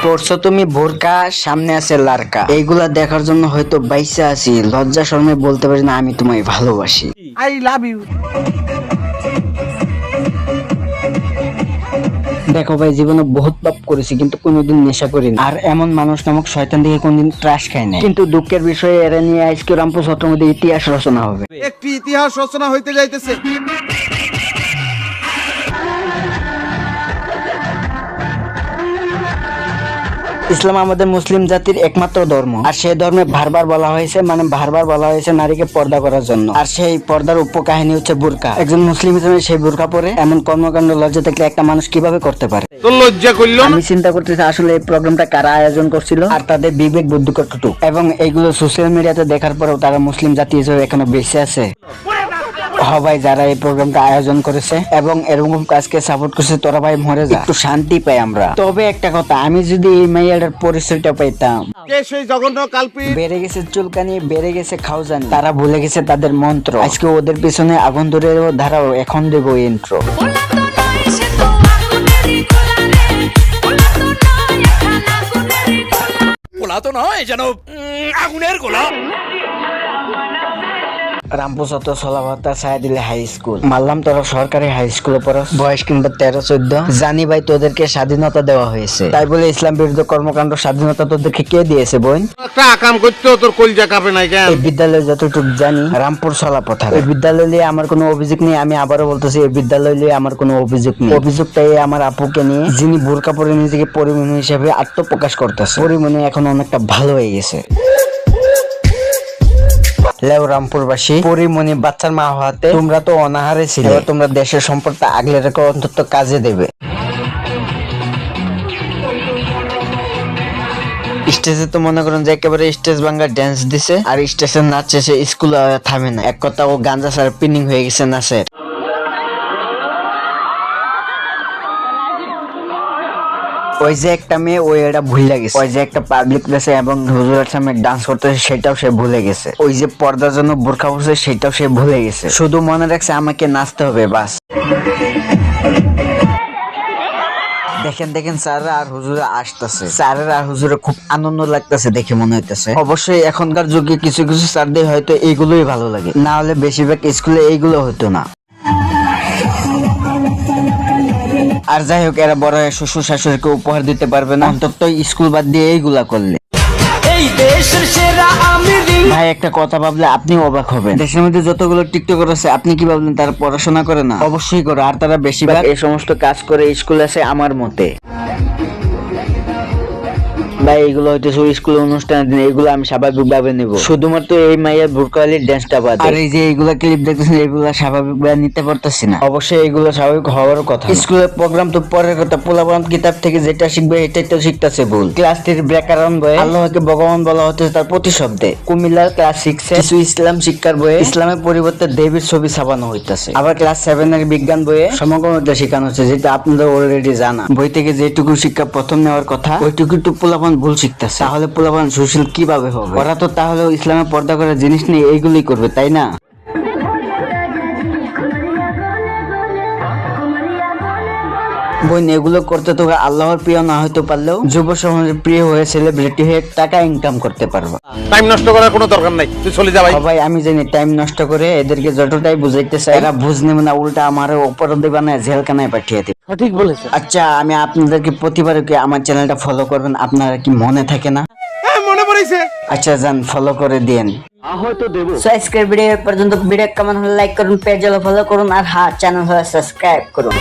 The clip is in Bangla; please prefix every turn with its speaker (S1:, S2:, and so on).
S1: পড়ছো তুমি বোরকা, সামনে আছে লারকা, এইগুলা দেখার জন্য হয়তো বাইসা আছি, লজ্জা শরমে বলতে পারি না আমি তোমায় ভালোবাসি।
S2: I love you.
S1: দেখো ভাই, জীবনে বহুত পাপ করেছি কিন্তু কোনোদিন নেশা করিনি, আর এমন মানুষ নামক শয়তান থেকে কোনদিন ত্রাস খাই নাই। কিন্তু দুঃখের বিষয়ে এরা নিয়ে আজকে রামপুর চত্বরের মধ্যে ইতিহাস রচনা হবে।
S2: একটি ইতিহাস রচনা হইতে যাইতেছে।
S1: ইসলাম আমাদের মুসলিম জাতির একমাত্র ধর্ম, আর সেই ধর্মে বারবার বলা হয়েছে নারীকে পর্দা করার জন্য। আর সেই পর্দার উপকাহিনী হচ্ছে বোরকা। একজন মুসলিম হিসেবে সেই বোরকা পরে এমন কর্মকাণ্ড লজ্জা থাকলে একটা মানুষ কিভাবে করতে পারে?
S2: তো লজ্জা করলো।
S1: আমি চিন্তা করতেছি আসলে এই প্রোগ্রামটা কারা আয়োজন করছিল আর তাদের বিবেক বুদ্ধি কতটুকু, এবং এইগুলো সোশ্যাল মিডিয়াতে দেখার পরেও তারা মুসলিম জাতি হিসেবে এখনো বেঁচে আছে। ভাই, যারা এই প্রোগ্রামটা আয়োজন করেছে এবং এরকম কাজকে সাপোর্ট করছে, তোরা ভাই মরে যা, একটু শান্তি পাই আমরা। তবে একটা কথা, আমি যদি এই মাইয়াটার পরিচয়টা পাইতাম,
S2: কে সেই জঘন্য কালপিট?
S1: বেড়ে গেছে চুলকানি, বেড়ে গেছে খাউজানি, তারা ভুলে গেছে তাদের মন্ত্র। আজকে ওদের পিছনে আগুন ধরে ধারাও, এখন দেবো ইন্ট্রো।
S3: গোলা তো নয়, যেন আগুনের গোলা।
S1: রামপুর চত্ব সলাভাতা ছায়া দিলে হাই স্কুল, মানলাম তোরা সরকারি হাই স্কুলে পড়াস, বয়স কিংবা 13-14। জানি ভাই তোদেরকে স্বাধীনতা দেওয়া হয়েছে, তাই বলে ইসলাম বিরোধী কর্মকাণ্ড স্বাধীনতা তোদেরকে কে দিয়েছে বোন?
S2: একটা আকাম করতে তোর কলজা কাঁপে নাই কেন?
S1: এই বিদ্যালয়ে যতটুকু জানি রামপুর সলাপথার, এই বিদ্যালয় নিয়ে আমার কোনো অভিযোগ নেই। আমি আবারও বলতেছি, এই বিদ্যালয় নিয়ে আমার কোনো অভিযোগ নেই। অভিযোগটাই আমার আপুকে নিয়ে, যিনি বোরকা পরে নিজেকে পরিমণি হিসেবে আত্মপ্রকাশ করতেছে। পরিমণি এখন অনেকটা ভালো হয়ে গেছে। রামপুরবাসী, পরিমণি বাচ্চার মা হওয়াতে তোমরা তো অনাহারে ছিলে, তোমরা দেশের সম্পদটা আগলে রেখে অন্তত কাজে দেবে। স্টেজে তো মনে করেন যে একেবারে স্টেজ ভাঙ্গা ড্যান্স দিছে, আর স্টেজের নাচ শেষে স্কুল থামে না। এক কথা, ও গাঞ্জা সার পিনিং হয়ে গেছে নাচের। ওই যে একটা মেয়ে, ওই এটা ভুলে গেছে। ওই যে একটা পাবলিক প্লেসে এবং হুজুরের সামনে ডান্স করতেছে, সেটাও সে ভুলে গেছে। ওই যে পর্দার জন্য বোরকা পরছে, সেটাও সে ভুলে গেছে। শুধু মনে রাখছে আমাকে নাচতে হবে, বাস। দেখেন স্যাররা আর হুজুরে আসতেছে, স্যারের আর হুজুরে খুব আনন্দ লাগতেছে দেখে মনে হইতেছে। অবশ্যই এখনকার যুগে কিছু কিছু স্যারদের হয়তো এইগুলোই ভালো লাগে, না হলে বেশিরভাগ স্কুলে এইগুলো হতো না। আর যাই হোক, এরা বড় হয়ে শ্বশুর শাশুড়িকে উপহার দিতে পারবে না, অন্তত স্কুল বাদ দিয়ে এইগুলা করলে। ভাই, একটা কথা ভাবলে আপনি অবাক হবেন, দেশের মধ্যে যতগুলো টিকটকার আছে, আপনি কি ভাবলেন তারা পড়াশোনা করে না? অবশ্যই করে, আর তারা বেশিরভাগ এই সমস্ত কাজ করে স্কুল আছে আমার মতে। ভাই, এগুলো হইতেছে স্কুল অনুষ্ঠানের দিন, এগুলো আমি স্বাভাবিক ভাবে নেব, শুধুমাত্র এই মাইয়ার বোরকালির ড্যান্সটা বাদ। আর এই যে এইগুলা ক্লিপ দেখতেছেন, এগুলা স্বাভাবিক ভাবে নিতে পারতেছি না। অবশ্যই এগুলো স্বাভাবিক হওয়ার কথা। স্কুলের প্রোগ্রাম তো পরের কথা, পোলাপান কিতাব থেকে যেটা শিখবে এটাই তো শিখতেছে ভুল। ক্লাস 3 ব্যাকরণ বইয়ে আল্লাহকে ভগবান বলা হচ্ছে তার প্রতিশব্দে। কুমিল্লার ক্লাস 6 কিছু ইসলাম শিক্ষার বইয়ে ইসলামের পরিবর্তে দেবীর ছবি ছাপানো হইতেছে। আবার ক্লাস 7 এর বিজ্ঞান বইয়ে সমগ্রতা শেখানো হচ্ছে, যেটা আপনাদের অলরেডি জানা। বই থেকে যেটুকু শিক্ষা প্রথম নেওয়ার কথা, ওইটুকু তো পোলাপান ভুল শিখতেছে। তাহলে পোলাপান সুশীল কিভাবে হবে? ওরা তো তাহলে ইসলামের পর্দা করার জিনিস নিয়ে এইগুলোই করবে, তাই না? বোন, এগুলো করতে তো আল্লাহর প্রিয় না হইতে পারলেও যুব সমাজের প্রিয় হয়ে সেলিব্রিটি হয়ে টাকা ইনকাম করতে পারবো।
S2: টাইম নষ্ট করার কোনো দরকার নাই, তুই চলে যা ভাই।
S1: ভাই, আমি জানি টাইম নষ্ট করে এদেরকে যতটাই বুঝাইতে চাই, এরা বুঝ নেবে না, উল্টা আমার অপরাধী বানায় জেলখানায় পাঠিয়ে দিবে।
S2: সঠিক বলেছে।
S1: আচ্ছা, আমি আপনাদেরকে প্রতিবারই আমার চ্যানেলটা ফলো করবেন, আপনারা কি মনে থাকে না?
S2: হ্যাঁ, মনে পড়েছে।
S1: আচ্ছা, যান ফলো করে দিন।
S2: হয়তো দেব।
S1: আজকের ভিডিও পর্যন্ত। ভিডিও কেমন হলে লাইক করুন, পেজ ফলো করুন, আর চ্যানেল হলে সাবস্ক্রাইব করুন।